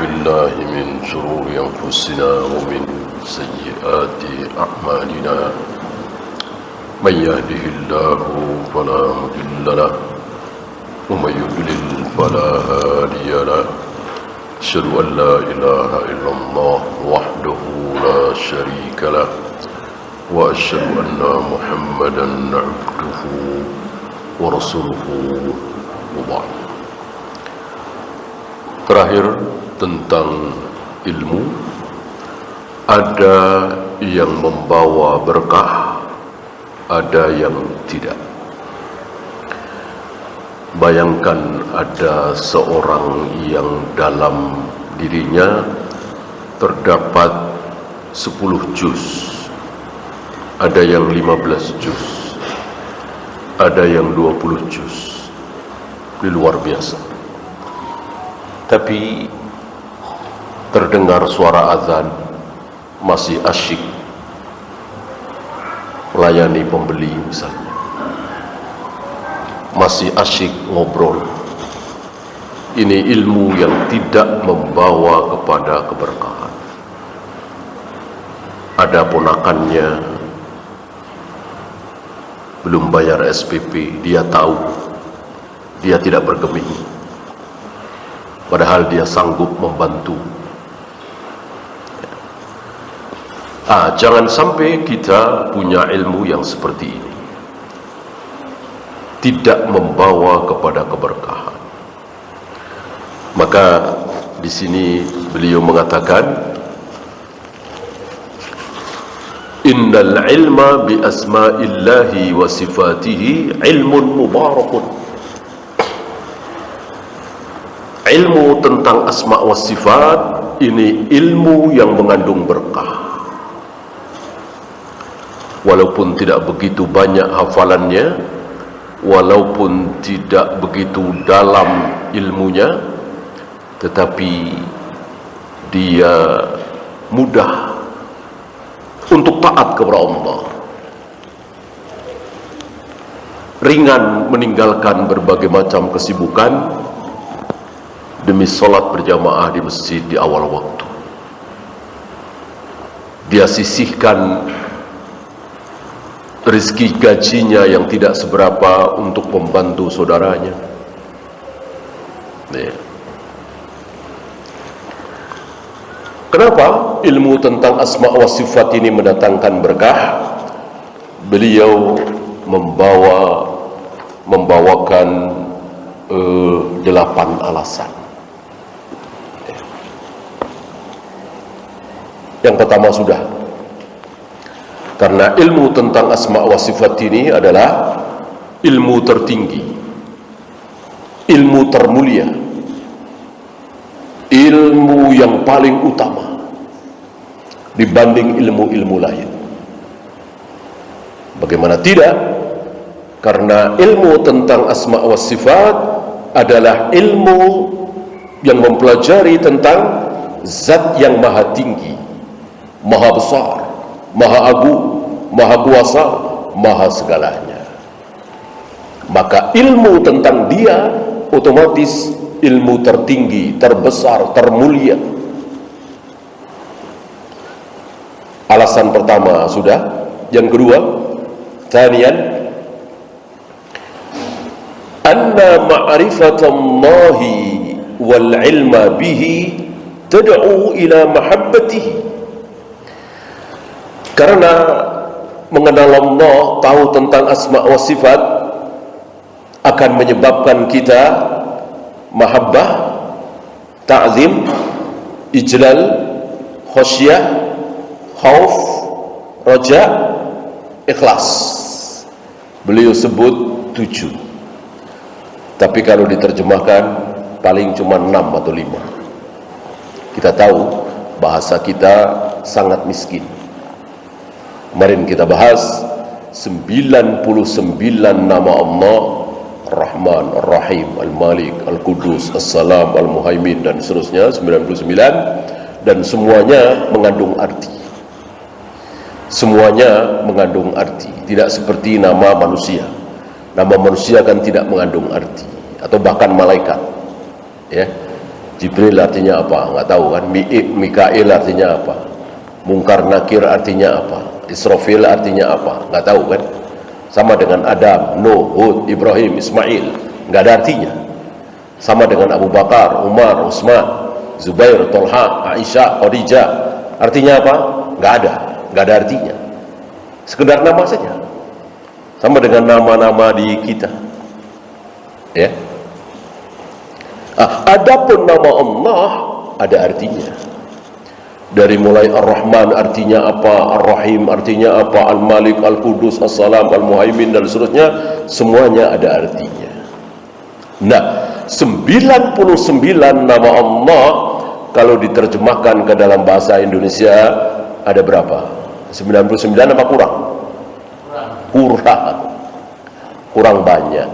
بالله من شرور أنفسنا ومن سيئات أعمالنا من يهده الله فلا مضل له ومن يضلل فلا هادي له أشهد أن لا إله إلا الله وحده لا شريك له وأشهد أن محمدا عبده ورسوله وبعد. Terakhir tentang ilmu, ada yang membawa berkah, ada yang tidak. Bayangkan ada seorang yang dalam dirinya terdapat 10 juz, ada yang 15 juz, ada yang 20 juz. Ini luar biasa. Tapi terdengar suara azan, masih asyik melayani pembeli misalnya, masih asyik ngobrol. Ini ilmu yang tidak membawa kepada keberkahan. Ada ponakannya belum bayar SPP, dia tahu, dia tidak bergeming, padahal dia sanggup membantu. Jangan sampai kita punya ilmu yang seperti ini, tidak membawa kepada keberkahan. Maka di sini beliau mengatakan, innal ilma bi asma'illahi wa sifatihi ilmun mubarakun. Ilmu tentang asma wa sifat ini ilmu yang mengandung berkah. Walaupun tidak begitu banyak hafalannya, walaupun tidak begitu dalam ilmunya, tetapi dia mudah untuk taat kepada Allah, ringan meninggalkan berbagai macam kesibukan demi sholat berjamaah di masjid di awal waktu. Dia sisihkan rezeki gajinya yang tidak seberapa untuk membantu saudaranya. Kenapa ilmu tentang asma wa sifat ini mendatangkan berkah? Beliau membawakan 8 alasan. Yang pertama sudah, karena ilmu tentang asma wa sifat ini adalah ilmu tertinggi, ilmu termulia, ilmu yang paling utama dibanding ilmu-ilmu lain. Bagaimana tidak? Karena ilmu tentang asma wa sifat adalah ilmu yang mempelajari tentang zat yang maha tinggi, maha besar, maha agung, maha kuasa, maha segalanya. Maka ilmu tentang dia otomatis ilmu tertinggi, terbesar, termulia. Alasan pertama sudah. Yang kedua, tsaniyan, anna ma'rifatallahi wal ilma bihi tad'u ila mahabbatihi. Karena mengenal Allah, tahu tentang asma wa sifat akan menyebabkan kita mahabbah, ta'zim, ijlal, khasyah, khauf, raja, ikhlas. Beliau sebut 7, tapi kalau diterjemahkan paling cuma 6 atau 5. Kita tahu bahasa kita sangat miskin. Kemarin kita bahas 99 nama Allah: Ar-Rahman, Ar-Rahim, Al-Malik, Al-Qudus, As-Salam, Al-Muhaimin, dan seterusnya, 99, dan semuanya mengandung arti. Semuanya mengandung arti, tidak seperti nama manusia. Nama manusia kan tidak mengandung arti, atau bahkan malaikat, ya. Jibril artinya apa? Nggak tahu kan. Mikail artinya apa? Mungkar Nakir artinya apa? Israfil artinya apa? Nggak tahu kan. Sama dengan Adam, Nuh, Hud, Ibrahim, Ismail, nggak ada artinya. Sama dengan Abu Bakar, Umar, Utsman, Zubair, Tolha, Aisyah, Khadijah, artinya apa? Nggak ada artinya. Sekedar nama saja. Sama dengan nama-nama di kita, ya. Adapun nama Allah ada artinya. Dari mulai Ar-Rahman artinya apa, Ar-Rahim artinya apa, Al-Malik, Al-Qudus, As-Salam, Al-Muhaimin dan seterusnya, semuanya ada artinya. Nah, 99 nama Allah kalau diterjemahkan ke dalam bahasa Indonesia ada berapa? 99 apa kurang? Kurang banyak.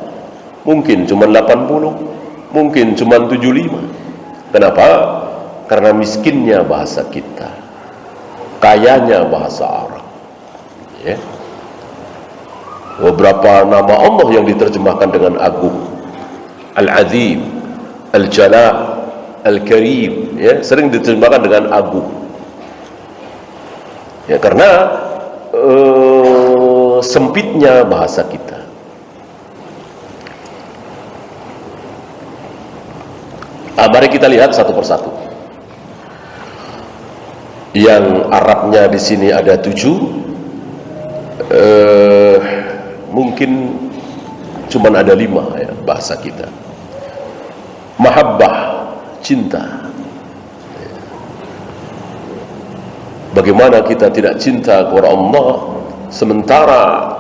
Mungkin cuma 80, mungkin cuma 75. Kenapa? Karena miskinnya bahasa kita, kayanya bahasa Arab, ya. Beberapa nama Allah yang diterjemahkan dengan agung, Al-Azim, Al-Jalal, Al-Karim, ya, sering diterjemahkan dengan agung, ya, karena sempitnya bahasa kita. Mari kita lihat satu persatu. Yang Arabnya di sini ada 7, mungkin cuman ada 5 ya bahasa kita. Mahabbah, cinta. Bagaimana kita tidak cinta kepada Allah sementara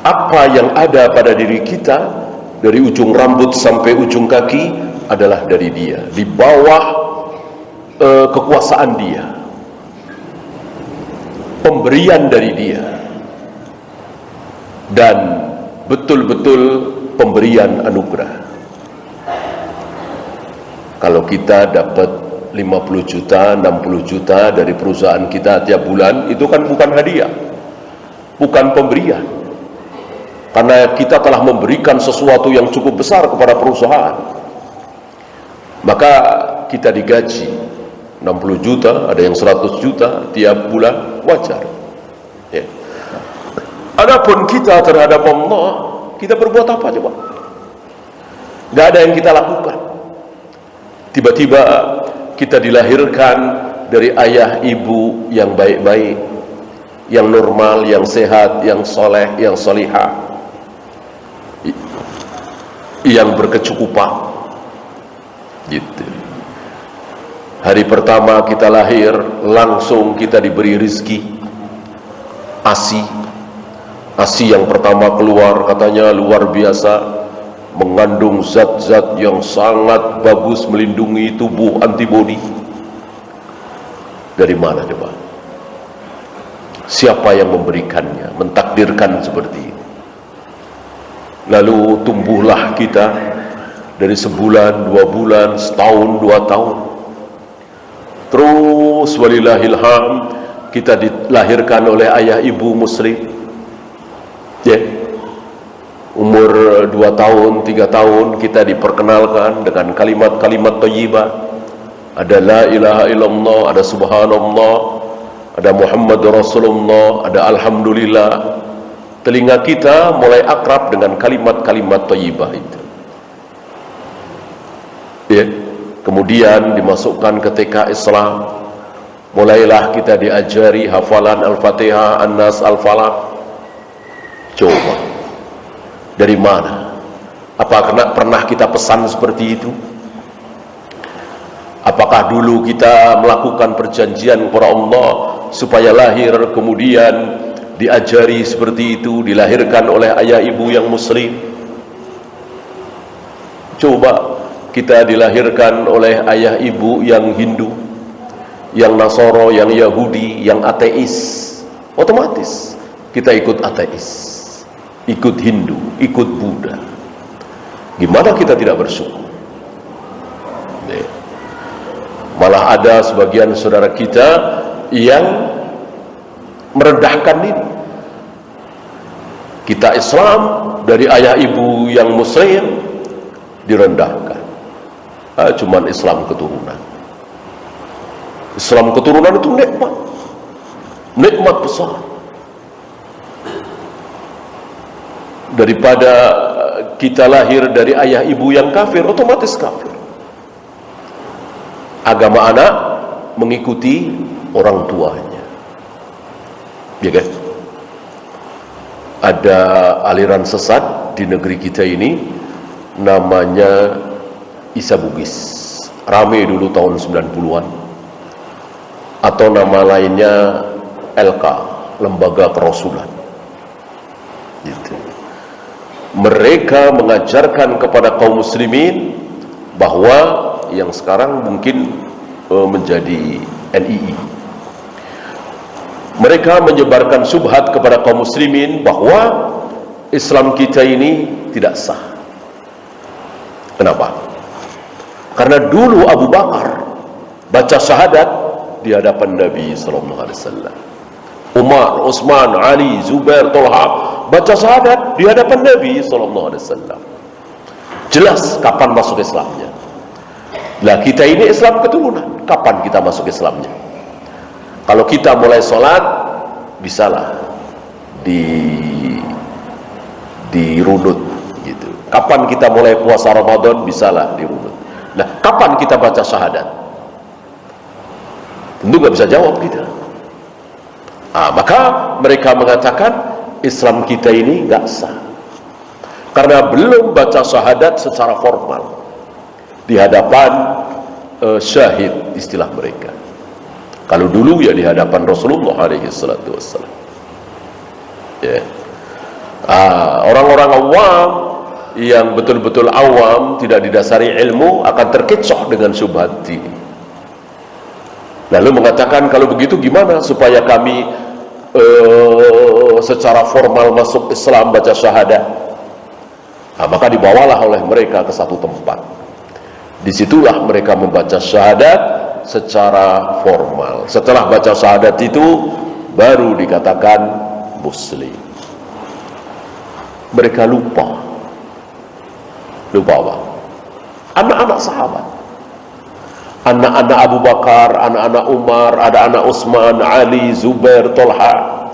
apa yang ada pada diri kita dari ujung rambut sampai ujung kaki adalah dari Dia, di bawah kekuasaan Dia, pemberian dari Dia, dan betul-betul pemberian anugerah. Kalau kita dapat 50 juta, 60 juta dari perusahaan kita tiap bulan, itu kan bukan hadiah, bukan pemberian, karena kita telah memberikan sesuatu yang cukup besar kepada perusahaan, maka kita digaji 60 juta, ada yang 100 juta tiap bulan, wajar, ya. Adapun kita terhadap Allah, kita berbuat apa coba? Gak ada yang kita lakukan. Tiba-tiba kita dilahirkan dari ayah ibu yang baik-baik, yang normal, yang sehat, yang soleh, yang solihah, yang berkecukupan, gitu. Hari pertama kita lahir, langsung kita diberi rezeki, ASI yang pertama keluar katanya luar biasa, mengandung zat-zat yang sangat bagus melindungi tubuh, antibodi. Dari mana coba? Siapa yang memberikannya, mentakdirkan seperti ini? Lalu tumbuhlah kita dari sebulan, 2 bulan, setahun, 2 tahun. Terus walillahilham kita dilahirkan oleh ayah ibu muslim, ya. Umur 2 tahun, 3 tahun kita diperkenalkan dengan kalimat-kalimat thayyibah. Ada la ilaha illallah, ada subhanallah, ada Muhammadur Rasulullah, ada alhamdulillah. Telinga kita mulai akrab dengan kalimat-kalimat thayyibah itu, ya. Kemudian dimasukkan ke TK Islam, mulailah kita diajari hafalan Al-Fatihah, An-Nas, Al-Falaq. Coba, dari mana? Apa pernah kita pesan seperti itu? Apakah dulu kita melakukan perjanjian kepada Allah supaya lahir kemudian diajari seperti itu, dilahirkan oleh ayah ibu yang muslim? Coba, kita dilahirkan oleh ayah ibu yang Hindu, yang Nasoro, yang Yahudi, yang ateis, otomatis kita ikut ateis, ikut Hindu, ikut Buddha. Gimana kita tidak bersyukur? Malah ada sebagian saudara kita yang merendahkan diri. Kita Islam dari ayah ibu yang muslim direndahkan. Cuman Islam keturunan. Islam keturunan itu nikmat besar. Daripada kita lahir dari ayah ibu yang kafir, otomatis kafir. Agama anak mengikuti orang tuanya, ya kan? Ada aliran sesat di negeri kita ini, namanya Isa Bugis. Rame dulu tahun 90-an. Atau nama lainnya LK, Lembaga Kerasulan. Gitu. Mereka mengajarkan kepada kaum muslimin bahwa yang sekarang mungkin menjadi NII. Mereka menyebarkan syubhat kepada kaum muslimin bahwa Islam kita ini tidak sah. Kenapa? Karena dulu Abu Bakar baca syahadat di hadapan Nabi SAW. Umar, Utsman, Ali, Zubair, Tolha baca syahadat di hadapan Nabi SAW. Jelas kapan masuk Islamnya. Lah kita ini Islam keturunan, kapan kita masuk Islamnya? Kalau kita mulai sholat, bisalah dirunut gitu. Kapan kita mulai puasa Ramadan, bisalah dirunut. Nah, kapan kita baca syahadat? Tentu nggak bisa jawab kita. Maka mereka mengatakan Islam kita ini nggak sah karena belum baca syahadat secara formal di hadapan syahid, istilah mereka. Kalau dulu ya di hadapan Rasulullah SAW. Ya. Orang-orang awam yang betul-betul awam, tidak didasari ilmu, akan terkecoh dengan syubhat ini. Lalu mengatakan, kalau begitu gimana supaya kami secara formal masuk Islam, baca syahadat? Maka dibawalah oleh mereka ke satu tempat. Disitulah mereka membaca syahadat secara formal. Setelah baca syahadat itu baru dikatakan muslim. Mereka lupa apa? Anak-anak sahabat, anak-anak Abu Bakar, anak-anak Umar, ada anak Utsman, Ali, Zubair, Tolha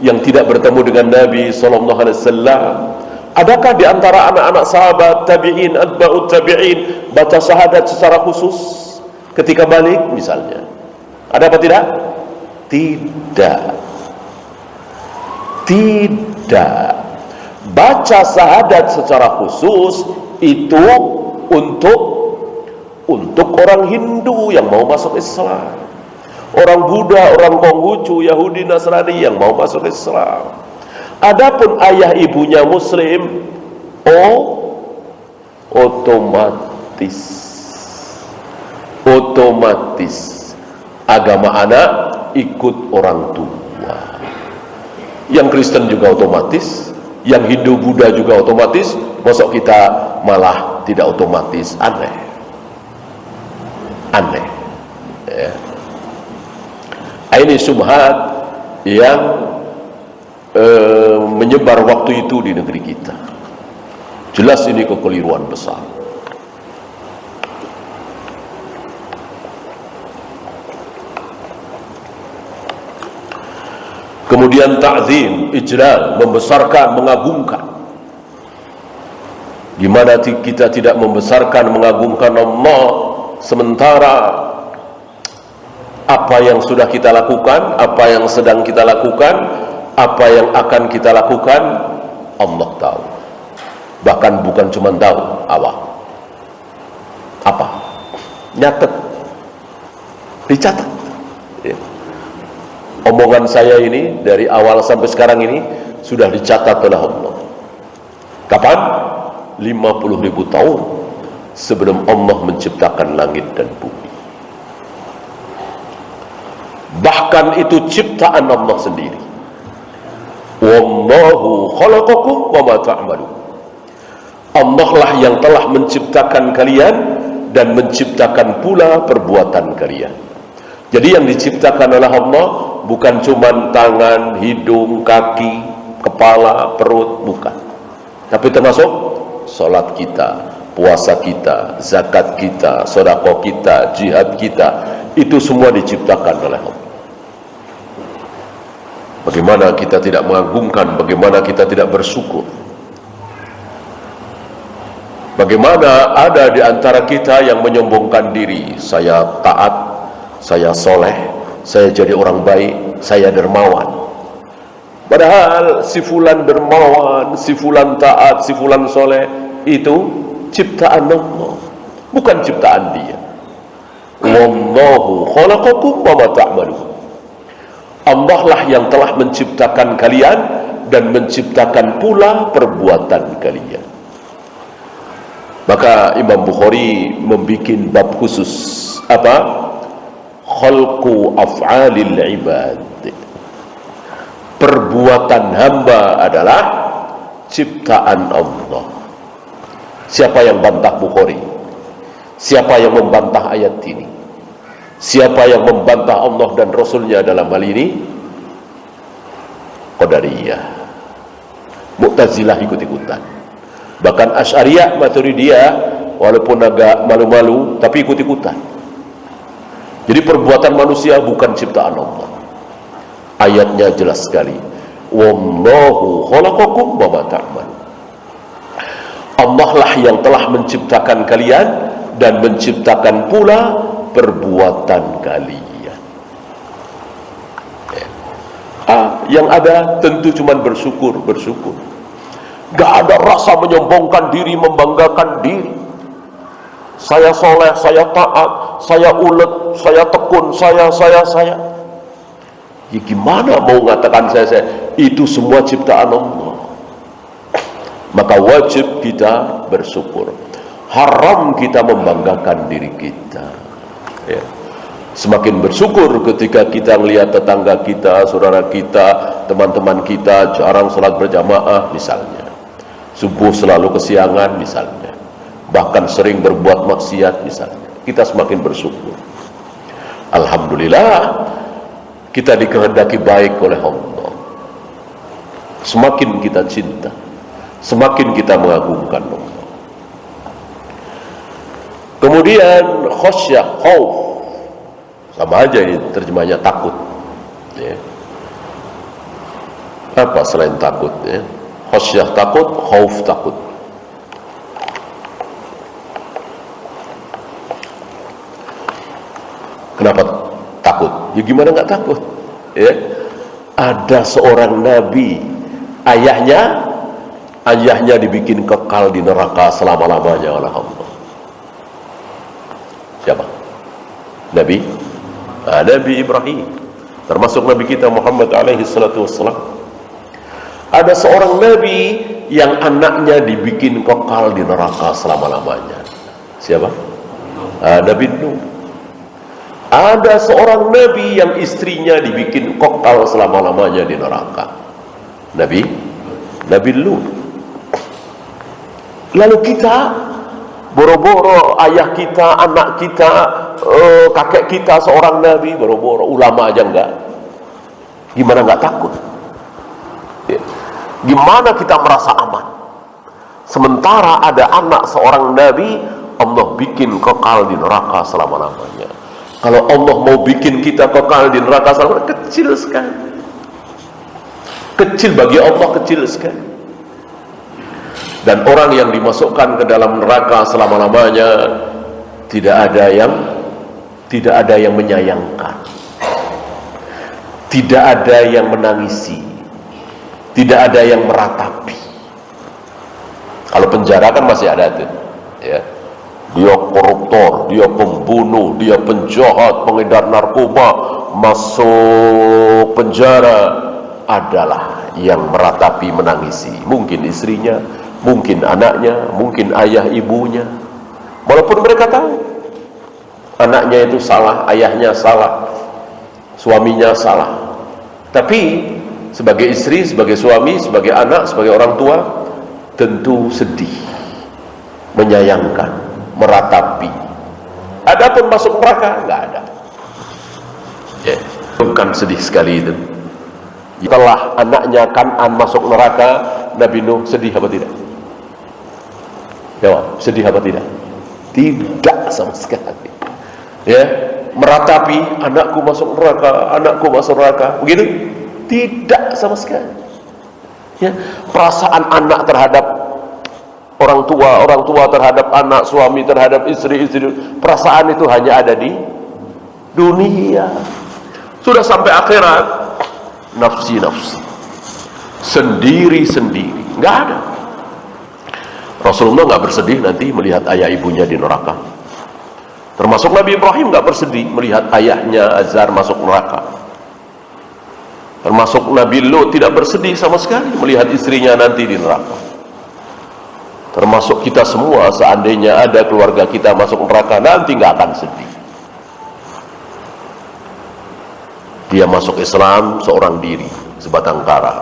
yang tidak bertemu dengan Nabi SAW. Adakah di antara anak-anak sahabat, tabi'in, atba'ut tabi'in baca syahadat secara khusus ketika balik misalnya? Ada apa tidak? Tidak. Baca syahadat secara khusus itu untuk orang Hindu yang mau masuk Islam, orang Buddha, orang Konghucu, Yahudi, Nasrani yang mau masuk Islam. Adapun ayah ibunya muslim, otomatis agama anak ikut orang tua. Yang Kristen juga otomatis, yang Hindu, Buddha juga otomatis. Masuk kita malah tidak otomatis? Aneh ya. Ini syubhat yang menyebar waktu itu di negeri kita. Jelas ini kekeliruan besar. Kemudian ta'zim, ijlal, membesarkan, mengagungkan. Gimana kita tidak membesarkan, mengagungkan Allah, sementara apa yang sudah kita lakukan, apa yang sedang kita lakukan, apa yang akan kita lakukan, Allah tahu. Bahkan bukan cuma tahu, apa? Nyatet, dicatat. Ya. Omongan saya ini dari awal sampai sekarang ini sudah dicatat oleh Allah. Kapan? 50.000 tahun sebelum Allah menciptakan langit dan bumi. Bahkan itu ciptaan Allah sendiri. Wallahu khalaqakum wa ma ta'malun. Allah lah yang telah menciptakan kalian dan menciptakan pula perbuatan kalian. Jadi yang diciptakan oleh Allah bukan cuma tangan, hidung, kaki, kepala, perut, bukan. Tapi termasuk salat kita, puasa kita, zakat kita, sedekah kita, jihad kita, itu semua diciptakan oleh Allah. Bagaimana kita tidak mengagungkan, bagaimana kita tidak bersyukur? Bagaimana ada di antara kita yang menyombongkan diri, saya taat, saya soleh, saya jadi orang baik, saya dermawan. Padahal si fulan dermawan, si fulan taat, si fulan soleh, itu ciptaan Allah, bukan ciptaan dia. Wallahu khalaqakum wa ma ta'malun. Allah lah yang telah menciptakan kalian dan menciptakan pula perbuatan kalian. Maka Imam Bukhari membuat bab khusus apa? Khalqu af'alil ibad. Perbuatan hamba adalah ciptaan Allah. Siapa yang bantah Bukhari? Siapa yang membantah ayat ini? Siapa yang membantah Allah dan Rasulnya dalam hal ini? Qadariyah, Mu'tazilah ikut-ikutan. Bahkan Asy'ariyah, Maturidiyah, walaupun agak malu-malu, tapi ikut-ikutan. Jadi perbuatan manusia bukan ciptaan Allah. Ayatnya jelas sekali. Wallahu khalaqakum wa ma ta'malun. Allah lah yang telah menciptakan kalian dan menciptakan pula perbuatan kalian. Yang ada tentu cuma bersyukur. Gak ada rasa menyombongkan diri, membanggakan diri. Saya soleh, saya taat, saya ulet, saya tekun, saya. Ya gimana mau mengatakan saya? Itu semua ciptaan Allah. Maka wajib kita bersyukur. Haram kita membanggakan diri kita. Ya. Semakin bersyukur ketika kita melihat tetangga kita, saudara kita, teman-teman kita jarang sholat berjamaah misalnya, subuh selalu kesiangan misalnya, bahkan sering berbuat maksiat misalnya, kita semakin bersyukur. Alhamdulillah kita dikehendaki baik oleh Allah. Semakin kita cinta, semakin kita mengagungkan Allah. Kemudian khasyah, khauf, sama aja ini terjemahnya takut. Ya. Apa selain takut? Ya. Khasyah takut, khauf takut. Kenapa takut? Ya gimana nggak takut? Ya. Ada seorang nabi, ayahnya dibikin kekal di neraka selama-lamanya oleh Allah. Siapa? Nabi Ibrahim, termasuk Nabi kita Muhammad alaihi salatu wassalam. Ada seorang nabi yang anaknya dibikin kekal di neraka selama-lamanya. Siapa? Nabi Nuh. Ada seorang nabi yang istrinya dibikin kekal selama-lamanya di neraka. Nabi Lut. Lalu kita boro-boro ayah kita, anak kita, kakek kita seorang nabi, boro-boro ulama aja enggak. Gimana enggak takut? Ya. Gimana kita merasa aman? Sementara ada anak seorang nabi, Allah bikin kekal di neraka selama-lamanya. Kalau Allah mau bikin kita kekal di neraka selama-lamanya, kecil sekali. Kecil bagi Allah, kecil sekali. Dan orang yang dimasukkan ke dalam neraka selama-lamanya tidak ada yang menyayangkan, tidak ada yang menangisi, tidak ada yang meratapi. Kalau penjara kan masih ada tuh, ya. Dia koruptor, dia pembunuh, dia penjahat, pengedar narkoba, masuk penjara, adalah yang meratapi, menangisi. Mungkin istrinya, mungkin anaknya, mungkin ayah ibunya. Walaupun mereka tahu anaknya itu salah, ayahnya salah, suaminya salah, tapi sebagai istri, sebagai suami, sebagai anak, sebagai orang tua, tentu sedih, menyayangkan, meratapi. Adapun masuk neraka, nggak ada. Ya, bukan sedih sekali itu. Setelah anaknya Kan'an masuk neraka, Nabi Nuh sedih apa tidak? Jawab, sedih apa tidak? Tidak sama sekali. Ya, meratapi anakku masuk neraka, anakku masuk neraka, begitu? Tidak sama sekali. Ya, perasaan anak terhadap orang tua terhadap anak, suami terhadap istri, perasaan itu hanya ada di dunia. Sudah sampai akhirat, nafsi-nafsi, sendiri-sendiri, nggak ada. Rasulullah nggak bersedih nanti melihat ayah ibunya di neraka. Termasuk Nabi Ibrahim nggak bersedih melihat ayahnya Azar masuk neraka. Termasuk Nabi Lut tidak bersedih sama sekali melihat istrinya nanti di neraka. Termasuk kita semua, seandainya ada keluarga kita masuk neraka nanti nggak akan sedih. Dia masuk Islam seorang diri, sebatang kara.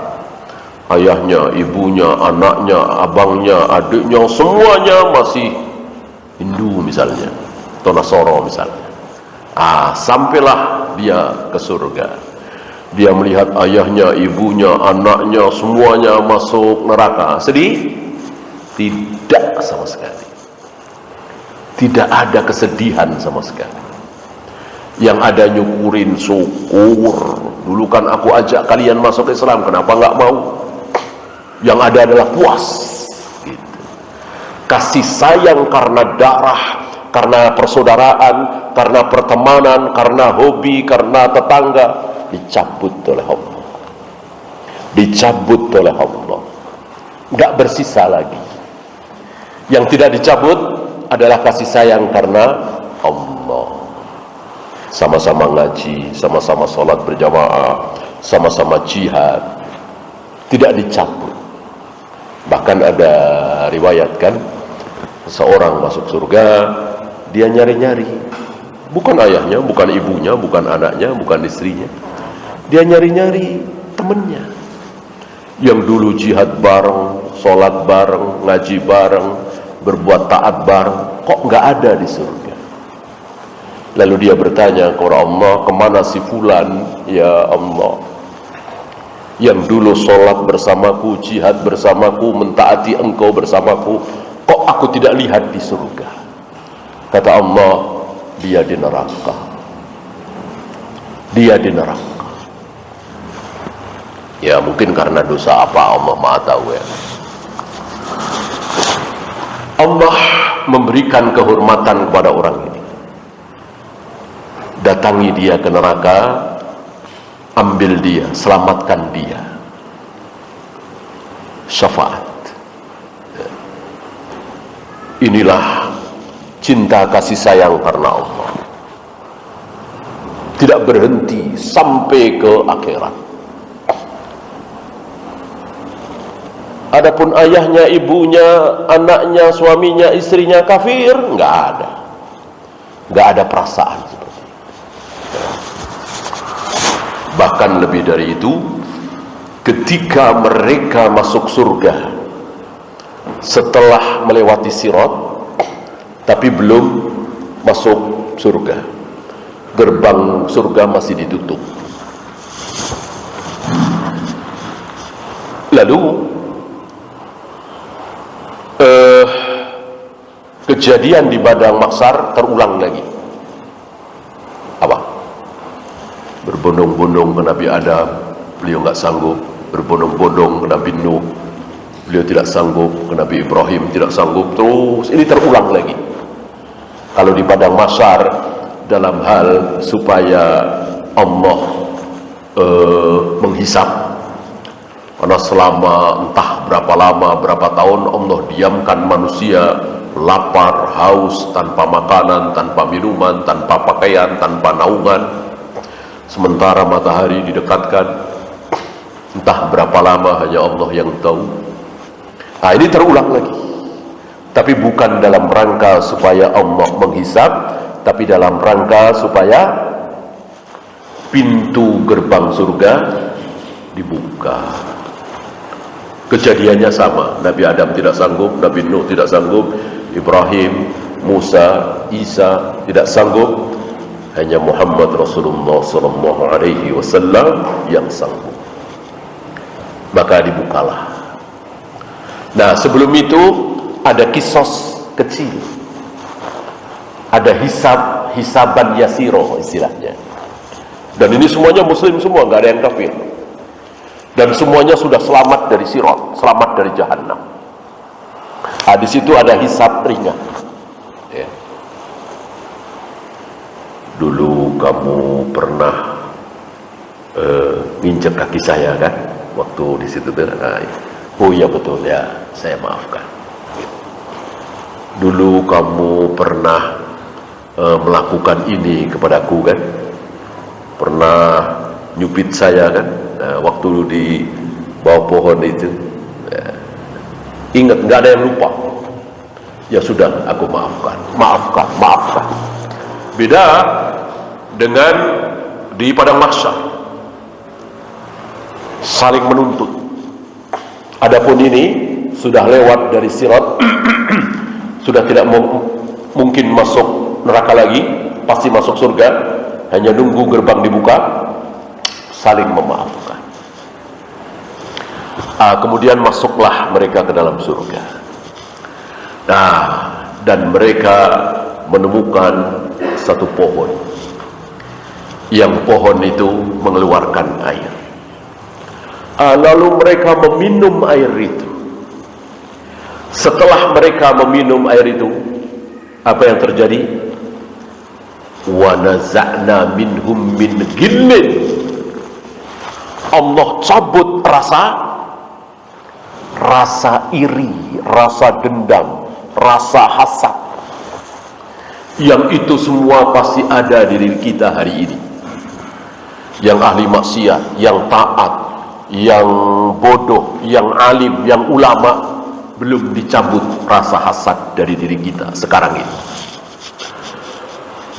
Ayahnya, ibunya, anaknya, abangnya, adiknya, semuanya masih Hindu misalnya, atau Nasoro misalnya. Sampailah dia ke surga. Dia melihat ayahnya, ibunya, anaknya, semuanya masuk neraka. Sedih? Tidak sama sekali. Tidak ada kesedihan sama sekali. Yang ada nyukurin, syukur. Dulu kan aku ajak kalian masuk Islam, kenapa nggak mau? Yang ada adalah puas gitu. Kasih sayang karena darah, karena persaudaraan, karena pertemanan, karena hobi, karena tetangga, dicabut oleh Allah. Dicabut oleh Allah, nggak bersisa lagi. Yang tidak dicabut adalah kasih sayang karena Allah. Sama-sama ngaji, sama-sama sholat berjamaah, sama-sama jihad, tidak dicabut. Bahkan ada riwayat kan, seorang masuk surga, dia nyari-nyari, bukan ayahnya, bukan ibunya, bukan anaknya, bukan istrinya, dia nyari-nyari temennya yang dulu jihad bareng, sholat bareng, ngaji bareng, berbuat taat bareng, kok nggak ada di surga. Lalu dia bertanya kepada Allah, kemana si fulan ya Allah, yang dulu sholat bersamaku, jihad bersamaku, mentaati engkau bersamaku, kok aku tidak lihat di surga? Kata Allah, dia di neraka. Dia di neraka. Ya mungkin karena dosa apa, Allah Maha tahu ya. Allah memberikan kehormatan kepada orang ini. Datangi dia ke neraka, ambil dia, selamatkan dia. Syafaat. Inilah cinta kasih sayang karena Allah. Tidak berhenti sampai ke akhirat. Adapun ayahnya, ibunya, anaknya, suaminya, istrinya kafir, nggak ada. Nggak ada perasaan. Bahkan lebih dari itu, ketika mereka masuk surga setelah melewati sirat tapi belum masuk surga, gerbang surga masih ditutup. Lalu kejadian di padang mahsyar terulang lagi. Apa? Berbondong-bondong ke Nabi Adam, beliau nggak sanggup. Berbondong-bondong ke Nabi Nuh, beliau tidak sanggup. Ke Nabi Ibrahim tidak sanggup. Terus ini terulang lagi. Kalau di padang mahsyar, dalam hal supaya Allah menghisap, karena selama entah berapa lama, berapa tahun Allah diamkan manusia lapar, haus, tanpa makanan, tanpa minuman, tanpa pakaian, tanpa naungan. Sementara matahari didekatkan, entah berapa lama, hanya Allah yang tahu. Ini terulang lagi, tapi bukan dalam rangka supaya Allah menghisap, tapi dalam rangka supaya pintu gerbang surga dibuka. Kejadiannya sama, Nabi Adam tidak sanggup, Nabi Nuh tidak sanggup, Ibrahim, Musa, Isa tidak sanggup. Hanya Muhammad Rasulullah sallallahu alaihi wasallam yang sanggup. Maka dibukalah. Nah, sebelum itu ada kisos kecil, ada hisaban yasiro istilahnya. Dan ini semuanya muslim semua, nggak ada yang kafir. Dan semuanya sudah selamat dari sirat, selamat dari jahannam. Di situ ada hisab ringan. Ya. Dulu kamu pernah nginjek kaki saya kan, waktu di situ tuh. Oh iya betul ya, saya maafkan. Dulu kamu pernah melakukan ini kepadaku kan, pernah nyubit saya kan, waktu di bawah pohon itu. Ingat, nggak ada yang lupa. Ya sudah, aku maafkan. Beda dengan di padang mahsyar, saling menuntut. Adapun ini sudah lewat dari sirat, sudah tidak mungkin masuk neraka lagi, pasti masuk surga, hanya nunggu gerbang dibuka, saling memaafkan. Kemudian masuklah mereka ke dalam surga. Nah, dan mereka menemukan satu pohon, yang pohon itu mengeluarkan air. Lalu mereka meminum air itu. Setelah mereka meminum air itu, apa yang terjadi? Wa naza'na minhum min ghillin. Allah cabut rasa iri, rasa dendam, rasa hasad. Yang itu semua pasti ada di diri kita hari ini. Yang ahli maksiat, yang taat, yang bodoh, yang alim, yang ulama, belum dicabut rasa hasad dari diri kita sekarang ini.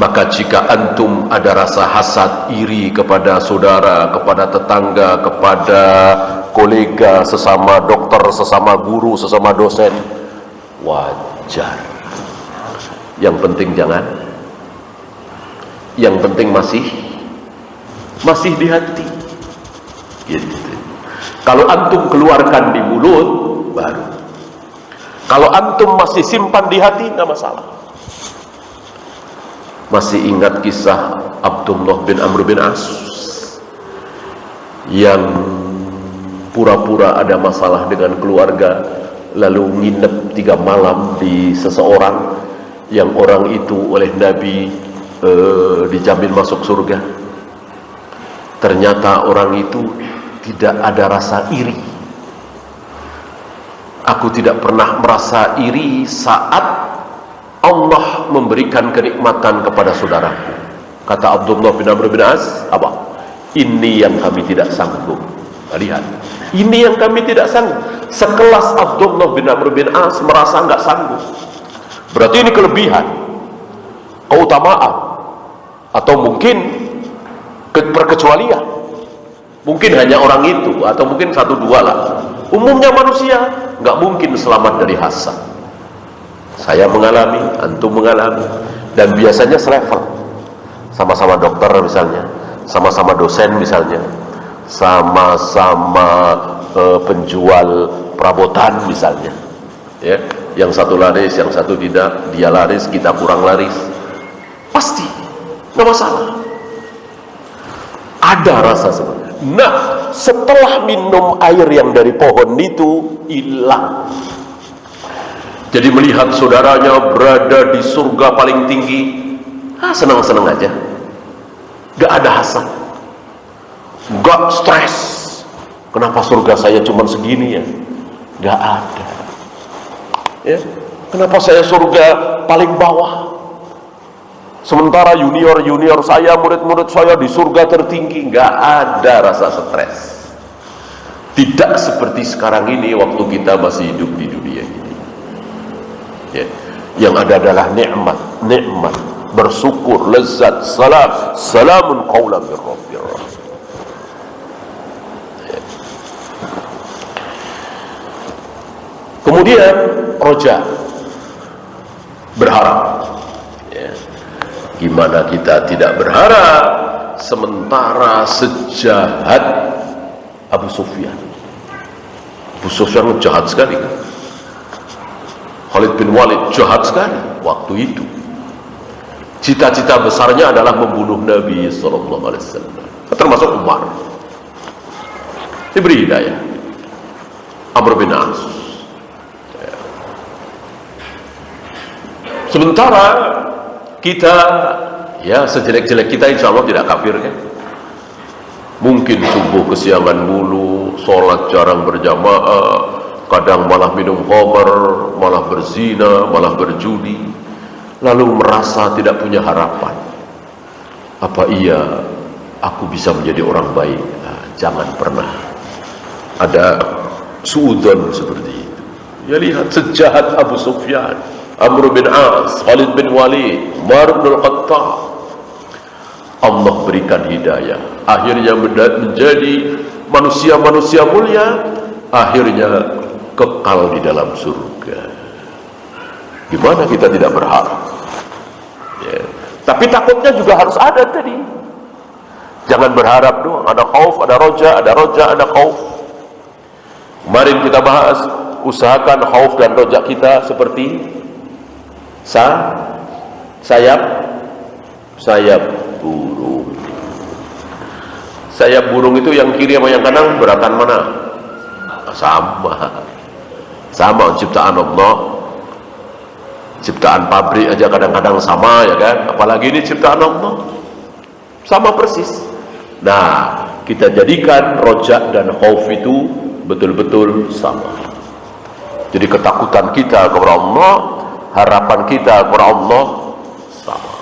Maka jika antum ada rasa hasad, iri kepada saudara, kepada tetangga, kepada kolega, sesama dokter, sesama guru, sesama dosen, wajar. Yang penting jangan. Yang penting masih di hati. Gitu. Kalau antum keluarkan di mulut, baru. Kalau antum masih simpan di hati, nggak masalah. Masih ingat kisah Abdullah bin Amr bin As yang pura-pura ada masalah dengan keluarga, lalu nginep 3 malam di seseorang, yang orang itu oleh Nabi dijamin masuk surga. Ternyata orang itu tidak ada rasa iri. Aku tidak pernah merasa iri saat Allah memberikan kenikmatan kepada saudaraku. Kata Abdullah bin Amr bin As, apa? Ini yang kami tidak sanggup. Lihat, ini yang kami tidak sanggup. Sekelas Abdullah bin Amr bin As merasa nggak sanggup. Berarti ini kelebihan, keutamaan, atau mungkin perkecualian. Mungkin hanya orang itu, atau mungkin 1-2 lah. Umumnya manusia nggak mungkin selamat dari hasad. Saya mengalami, antum mengalami, dan biasanya selevel. Sama-sama dokter misalnya, sama-sama dosen misalnya, sama-sama penjual perabotan misalnya. Ya, yang satu laris, yang satu tidak, dia laris, kita kurang laris. Pasti, nggak masalah. Ada rasa sebenarnya. Nah, setelah minum air yang dari pohon itu, hilang. Jadi melihat saudaranya berada di surga paling tinggi, senang-senang aja. Gak ada hasad, gak stres. Kenapa surga saya cuma segini ya? Gak ada. Ya, kenapa saya surga paling bawah? Sementara junior saya, murid-murid saya di surga tertinggi. Gak ada rasa stres. Tidak seperti sekarang ini waktu kita masih hidup di dunia ini. Ya. Yang ada adalah nikmat, bersyukur, lezat, salamun qaulan min rabbir rahim. Ya. Kemudian roja, berharap. Ya. Gimana kita tidak berharap sementara sejahat Abu Sufyan. Abu Sufyan jahat sekali kan? Khalid bin Walid jahat sekali waktu itu. Cita-cita besarnya adalah membunuh Nabi sallallahu alaihi wasallam. Termasuk Umar. Diberi hidayah. Amr bin As. Sementara kita, ya sejelek-jelek kita insya Allah tidak kafir kan. Mungkin subuh kesiangan mulu, sholat jarang berjamaah, kadang malah minum khamar, malah berzina, malah berjudi, lalu merasa tidak punya harapan. Apa iya aku bisa menjadi orang baik? Nah, jangan pernah ada suudzon seperti itu. Ya lihat sejahat Abu Sufyan, Amr bin As, Khalid bin Walid, Umar bin Khattab. Allah berikan hidayah, akhirnya menjadi manusia-manusia mulia, akhirnya kekal di dalam surga. Gimana kita tidak berharap? Ya. Tapi takutnya juga harus ada tadi. Jangan berharap doang, ada khauf, ada roja, ada khauf. Kemarin kita bahas, usahakan khauf dan roja kita seperti sayap burung. Sayap burung itu yang kiri sama yang kanan beratan mana? Sama ciptaan Allah. Ciptaan pabrik aja kadang-kadang sama ya kan, apalagi ini ciptaan Allah. Sama persis. Nah, kita jadikan rojak dan khauf itu betul-betul sama. Jadi ketakutan kita kepada Allah, harapan kita kepada Allah sama.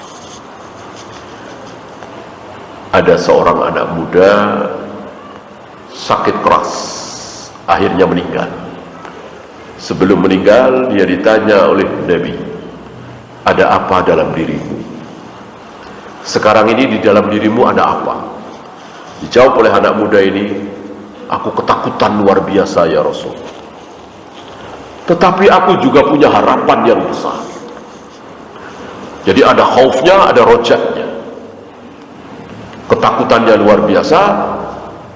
Ada seorang anak muda sakit keras, akhirnya meninggal. Sebelum meninggal dia ditanya oleh Nabi, ada apa dalam dirimu? Sekarang ini di dalam dirimu ada apa? Dijawab oleh anak muda ini, aku ketakutan luar biasa ya Rasul, tetapi aku juga punya harapan yang besar. Jadi ada khaufnya, ada rojaknya. Ketakutannya luar biasa,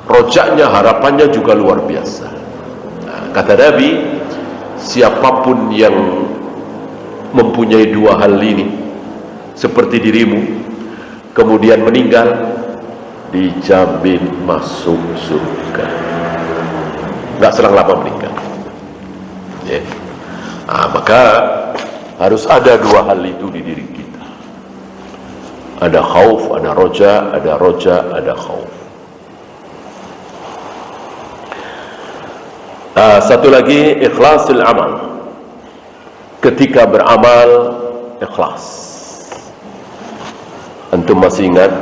rojaknya, harapannya juga luar biasa. Nah, kata Nabi, siapapun yang mempunyai dua hal ini seperti dirimu, kemudian meninggal, dijamin masuk surga. Nggak selang lama meninggal. Ya. Nah, maka harus ada dua hal itu di diri kita. Ada khauf, ada roja, ada khauf. Satu lagi, ikhlasul amal. Ketika beramal, ikhlas. Antum masih ingat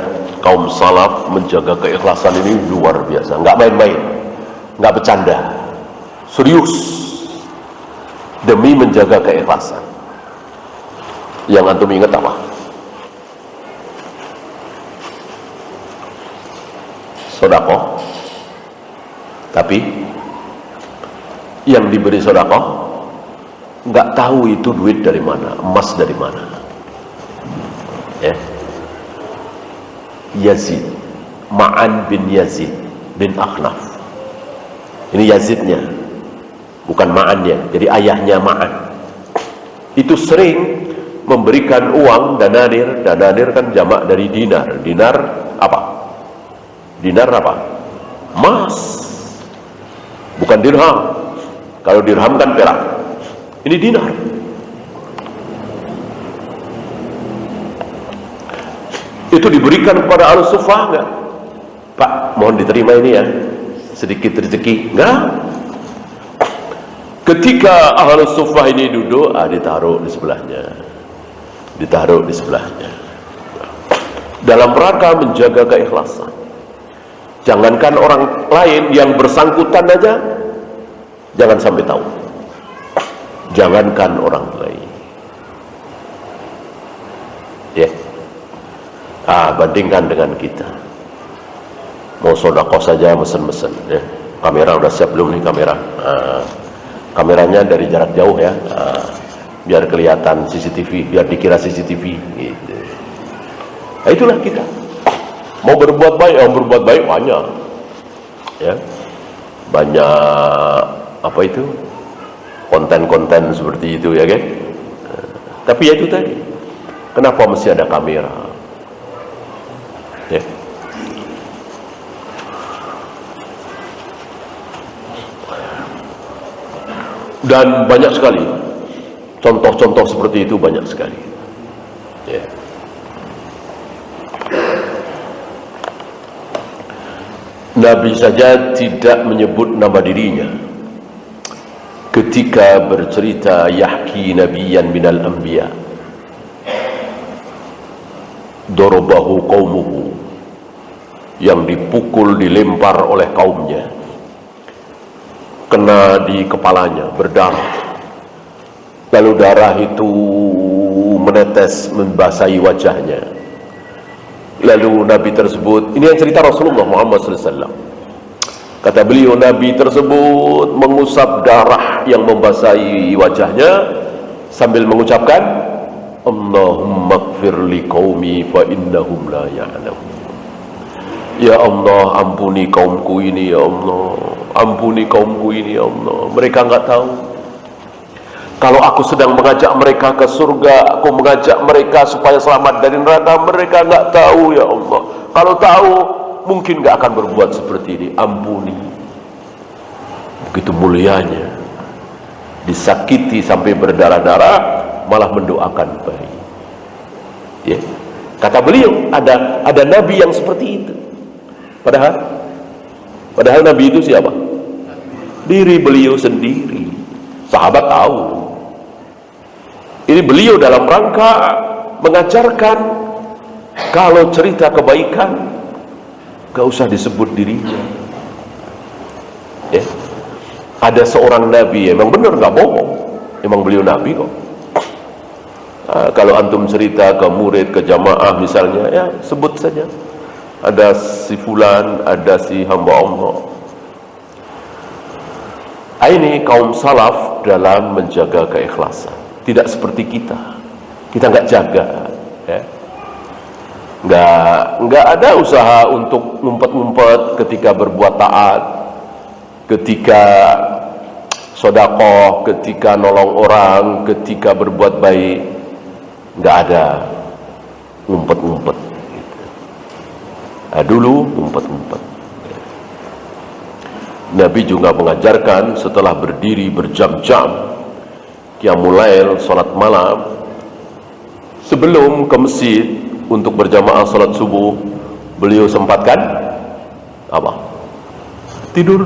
kaum salaf menjaga keikhlasan ini luar biasa, nggak main-main, nggak bercanda, serius demi menjaga keikhlasan. Yang antum ingat apa? Sedekah. Tapi yang diberi sedekah nggak tahu itu duit dari mana, emas dari mana. Ya. Yazid, Ma'an bin Yazid bin Akhnaf. Ini Yazidnya, bukan Ma'annya. Jadi ayahnya Ma'an itu sering memberikan uang dananir. Dananir kan jamak dari dinar. Dinar apa? Dinar apa? Emas, bukan dirham. Kalau dirham kan perak, ini dinar. Itu diberikan kepada Al-Suffah enggak? Pak, mohon diterima ini ya, sedikit rezeki. Enggak. Ketika Al-Suffah ini duduk, ditaruh di sebelahnya. Ditaruh di sebelahnya. Dalam rangka menjaga keikhlasan. Jangankan orang lain, yang bersangkutan aja jangan sampai tahu. Jangankan orang lain. Ya. Bandingkan dengan kita. Mau sedekah saja mesen-mesen ya. Kamera udah siap belum nih kamera? Kameranya dari jarak jauh ya. Biar kelihatan CCTV, biar dikira CCTV gitu. Nah, itulah kita. Mau berbuat baik banyak. Ya. Banyak apa itu? konten-konten seperti itu ya kan. Tapi ya itu tadi, kenapa mesti ada kamera ya? Dan banyak sekali contoh-contoh seperti itu, banyak sekali ya. Nabi saja tidak menyebut nama dirinya ketika bercerita yahki nabiyan minal anbiya dorobahu qaumuhu, yang dipukul, dilempar oleh kaumnya, kena di kepalanya, berdarah, lalu darah itu menetes membasahi wajahnya. Lalu Nabi tersebut, ini yang cerita Rasulullah Muhammad SAW, kata beliau, Nabi tersebut mengusap darah yang membasahi wajahnya sambil mengucapkan, Allahumma ighfir li qaumi fa innahum la ya'lamun. Ya Allah, ampuni kaumku ini ya Allah, ampuni kaumku ini ya Allah, mereka enggak tahu. Kalau aku sedang mengajak mereka ke surga, aku mengajak mereka supaya selamat dari neraka, mereka enggak tahu ya Allah. Kalau tahu, mungkin enggak akan berbuat seperti ini. Ampuni. Begitu mulianya, disakiti sampai berdarah-darah, malah mendoakan baik ya. Kata beliau, ada nabi yang seperti itu. Padahal nabi itu siapa? Diri beliau sendiri. Sahabat tahu. Ini beliau dalam rangka mengajarkan kalau cerita kebaikan gak usah disebut dirinya ya. Ada seorang nabi, emang benar, gak bohong, emang beliau nabi kok. Kalau antum cerita ke murid, ke jamaah misalnya, ya sebut saja, ada si fulan, ada si hamba Allah. Ini kaum salaf dalam menjaga keikhlasan, tidak seperti kita nggak jaga ya. Nggak ada usaha untuk ngumpet-ngumpet ketika berbuat taat, ketika sedekah, ketika nolong orang, ketika berbuat baik. Nggak ada ngumpet-ngumpet gitu. Dulu ngumpet-ngumpet. Nabi juga mengajarkan setelah berdiri berjam-jam qiyamul lail, salat malam, sebelum ke masjid untuk berjamaah salat subuh, beliau sempatkan apa? Tidur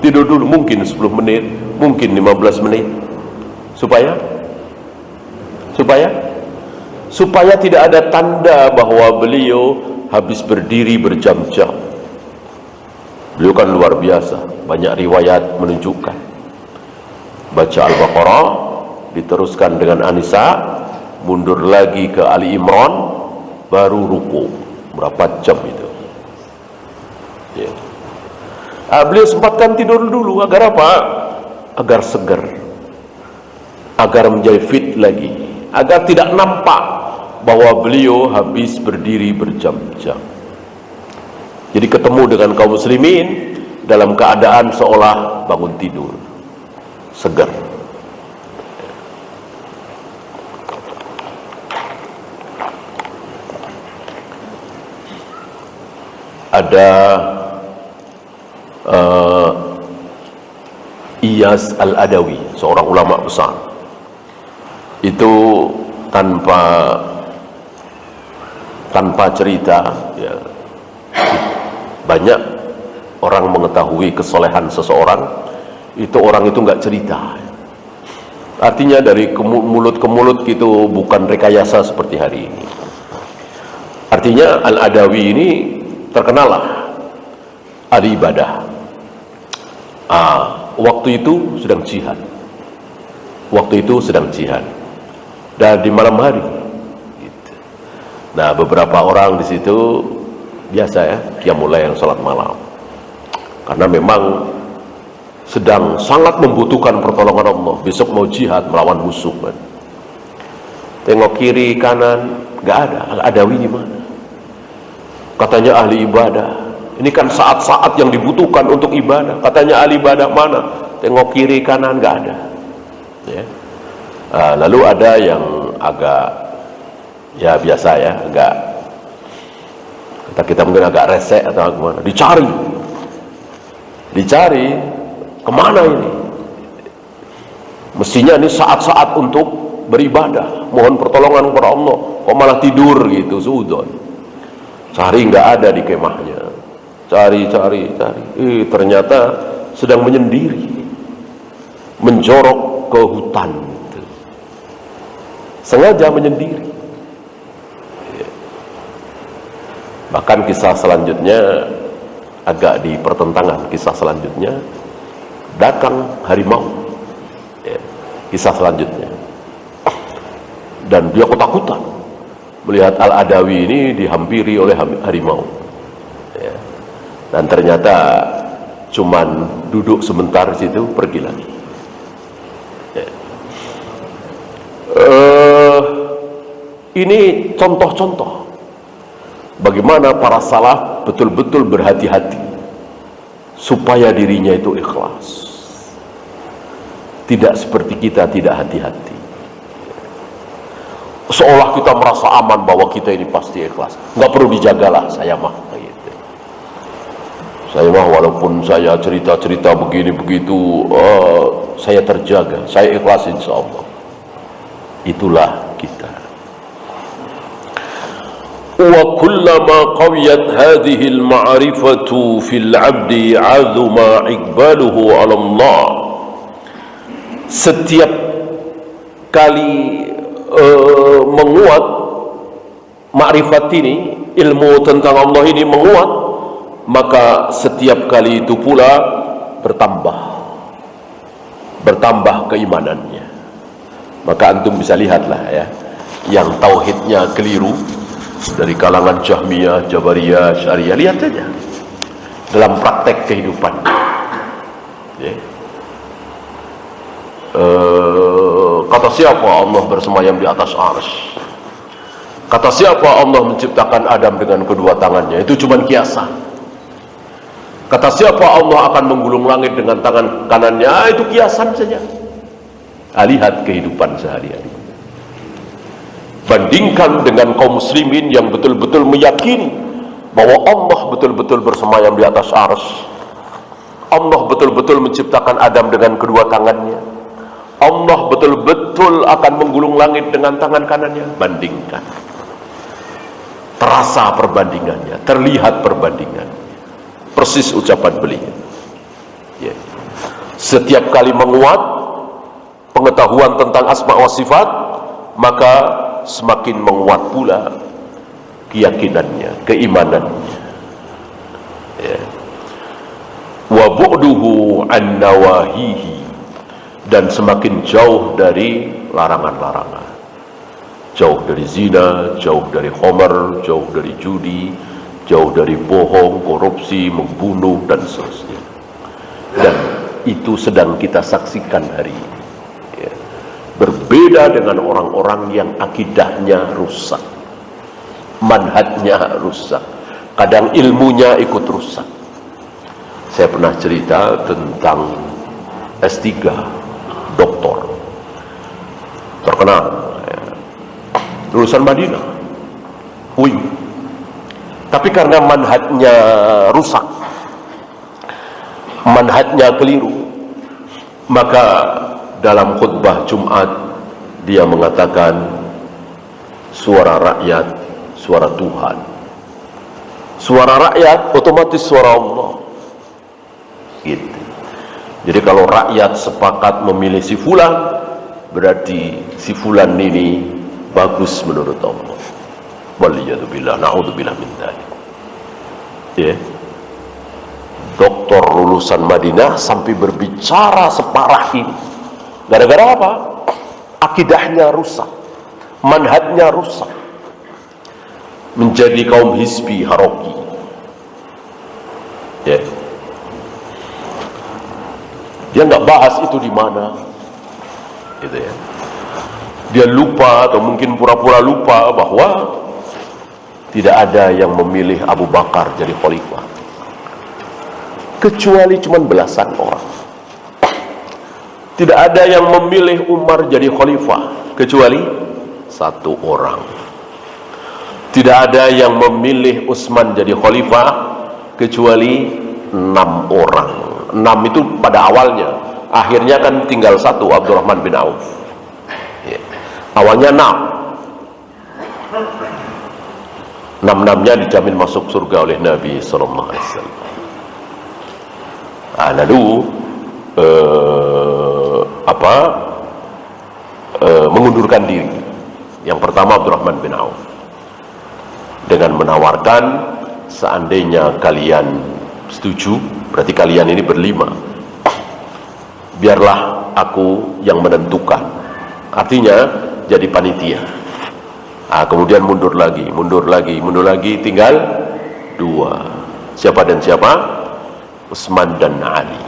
dulu, mungkin 10 menit, mungkin 15 menit, supaya tidak ada tanda bahwa beliau habis berdiri berjam-jam. Beliau kan luar biasa, banyak riwayat menunjukkan. Baca Al-Baqarah, diteruskan dengan An-Nisa, mundur lagi ke Ali Imran, baru ruku. Berapa jam itu ya. Beliau sempatkan tidur dulu, agar apa? Agar segar, agar menjadi fit lagi, agar tidak nampak bahwa beliau habis berdiri berjam-jam. Jadi ketemu dengan kaum muslimin dalam keadaan seolah bangun tidur, segar. Ada Iyas Al-Adawi, seorang ulama besar. Itu tanpa cerita ya, banyak orang mengetahui kesolehan seseorang, itu orang itu nggak cerita. Artinya dari mulut ke mulut gitu, bukan rekayasa seperti hari ini. Artinya Al-Adawi ini terkenal lah ahli ibadah. Waktu itu sedang jihad, dan di malam hari gitu. Nah, beberapa orang di situ biasa ya, qiyamul lail, salat malam, karena memang sedang sangat membutuhkan pertolongan Allah. Besok mau jihad melawan musuh kan. Tengok kiri kanan, nggak ada. Al-Adawi di mana? Katanya ahli ibadah. Ini kan saat-saat yang dibutuhkan untuk ibadah. Katanya ahli ibadah mana? tengok kiri kanan, nggak ada. Ya. Lalu ada yang agak ya biasa ya, agak kita mungkin agak resek atau gimana, dicari kemana ini? Mestinya ini saat-saat untuk beribadah, mohon pertolongan kepada Allah, kok malah tidur gitu, suudon. Cari nggak ada di kemahnya, cari. Ternyata sedang menyendiri, menjorok ke hutan, sengaja menyendiri. Bahkan kisah selanjutnya agak di pertentangan. Kisah selanjutnya datang harimau, ya, kisah selanjutnya, dan dia ketakutan melihat Al-Adawi ini dihampiri oleh harimau, ya. Dan ternyata cuman duduk sebentar di situ, pergi lagi, ya. Ini contoh-contoh bagaimana para salaf betul-betul berhati-hati supaya dirinya itu ikhlas. Tidak seperti kita tidak hati-hati, seolah kita merasa aman bahwa kita ini pasti ikhlas, nggak perlu dijagalah, saya mah gitu. Saya mah walaupun saya cerita-cerita begini begitu, saya terjaga, saya ikhlas insya Allah. Itulah kita. Wa kullama qawiyat hadhihi al-ma'rifatu fil 'abdi 'azuma iqbaluhu 'ala Allah. Setiap kali menguat makrifat ini, ilmu tentang Allah ini menguat, maka setiap kali itu pula bertambah keimanannya. Maka antum bisa lihatlah ya, yang tauhidnya keliru dari kalangan Jahmiyah, Jabariyah, Syariah, lihat saja dalam praktek kehidupan. Ya. Kata siapa Allah bersemayam di atas arsy? Kata siapa Allah menciptakan Adam dengan kedua tangannya? Itu cuma kiasan. Kata siapa Allah akan menggulung langit dengan tangan kanannya? Itu kiasan saja. Lihat kehidupan sehari-hari. Bandingkan dengan kaum muslimin yang betul-betul meyakini bahwa Allah betul-betul bersemayam di atas arsy. Allah betul-betul menciptakan Adam dengan kedua tangannya. Allah betul-betul akan menggulung langit dengan tangan kanannya. Bandingkan, terasa perbandingannya, terlihat perbandingannya. Persis ucapan beliau, ya. Setiap kali menguat pengetahuan tentang asma wa sifat, maka semakin menguat pula keyakinannya, keimanannya, ya. Wa bu'duhu an nawahihi, dan semakin jauh dari larangan-larangan, jauh dari zina, jauh dari khamar, jauh dari judi, jauh dari bohong, korupsi, membunuh, dan seterusnya. Dan itu sedang kita saksikan hari ini, ya. Berbeda dengan orang-orang yang akidahnya rusak, manhajnya rusak, kadang ilmunya ikut rusak. Saya pernah cerita tentang S3 doktor terkenal, ya, lulusan Madinah, UI, tapi karena manhajnya rusak, manhajnya keliru, maka dalam khutbah Jumat dia mengatakan suara rakyat, suara Tuhan. Suara rakyat otomatis suara Allah, gitu. Jadi kalau rakyat sepakat memilih si fulan, berarti si fulan ini bagus menurut Allah. Waliyadzubillah, na'udzubillah min dzalik. Ya. Doktor lulusan Madinah sampai berbicara separah ini. Gara-gara apa? Akidahnya rusak, manhajnya rusak. Menjadi kaum hizbi haroki. Ya. Dia nggak bahas itu di mana, gitu ya. Dia lupa atau mungkin pura-pura lupa bahwa tidak ada yang memilih Abu Bakar jadi khalifah, kecuali cuma belasan orang. Tidak ada yang memilih Umar jadi khalifah kecuali satu orang. Tidak ada yang memilih Utsman jadi khalifah kecuali 6 orang. 6 itu pada awalnya, akhirnya kan tinggal satu, Abdurrahman bin Auf. Ya. Awalnya 6. 6-6-nya dijamin masuk surga oleh Nabi sallallahu alaihi wasallam. Lalu mengundurkan diri. Yang pertama Abdurrahman bin Auf dengan menawarkan, seandainya kalian setuju, berarti kalian ini berlima, biarlah aku yang menentukan, artinya jadi panitia. Kemudian mundur lagi, tinggal 2. Siapa dan siapa? Utsman dan Ali.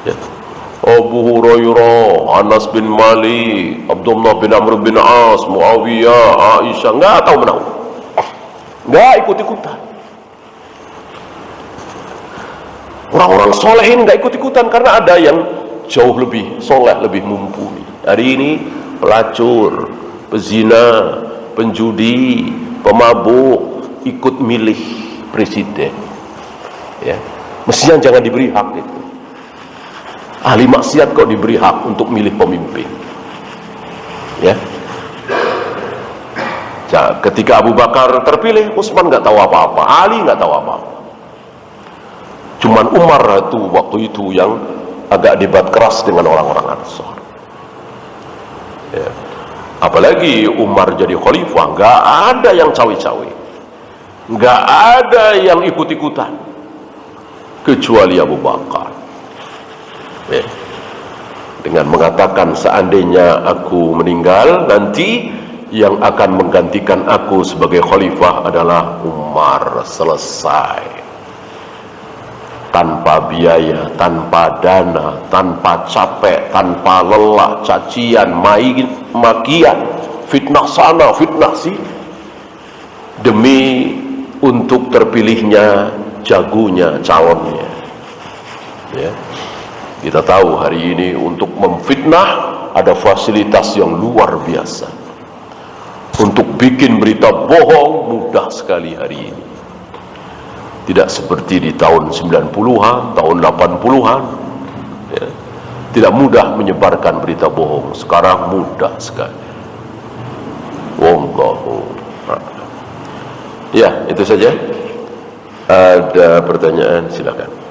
Ya. Abu Hurairah, Anas bin Malik, Abdullah bin Amr bin As, Muawiyah, Aisyah, nggak tahu menau, nggak ikut-ikutan. Orang-orang solehin nggak ikut-ikutan karena ada yang jauh lebih soleh, lebih mumpuni. Hari ini pelacur, pezina, penjudi, pemabuk ikut milih presiden. Ya, mestinya jangan diberi hak itu. Ahli maksiat kok diberi hak untuk milih pemimpin. Ya. Ketika Abu Bakar terpilih, Utsman nggak tahu apa-apa, Ali nggak tahu apa-apa. Cuman Umar itu waktu itu yang agak debat keras dengan orang-orang Ansar. Ya. Apalagi Umar jadi khalifah, nggak ada yang cawe-cawe, nggak ada yang ikut-ikutan, kecuali Abu Bakar. Ya. Dengan mengatakan, seandainya aku meninggal, nanti yang akan menggantikan aku sebagai khalifah adalah Umar. Selesai. Tanpa biaya, tanpa dana, tanpa capek, tanpa lelah, cacian, makian, fitnah sana, fitnah sini, demi untuk terpilihnya jagonya, calonnya. Ya. Kita tahu hari ini untuk memfitnah ada fasilitas yang luar biasa. Untuk bikin berita bohong mudah sekali hari ini. Tidak seperti di tahun 90-an, tahun 80-an. Ya. Tidak mudah menyebarkan berita bohong. Sekarang mudah sekali. Wallahu a'lam. Ya, itu saja. Ada pertanyaan, silakan.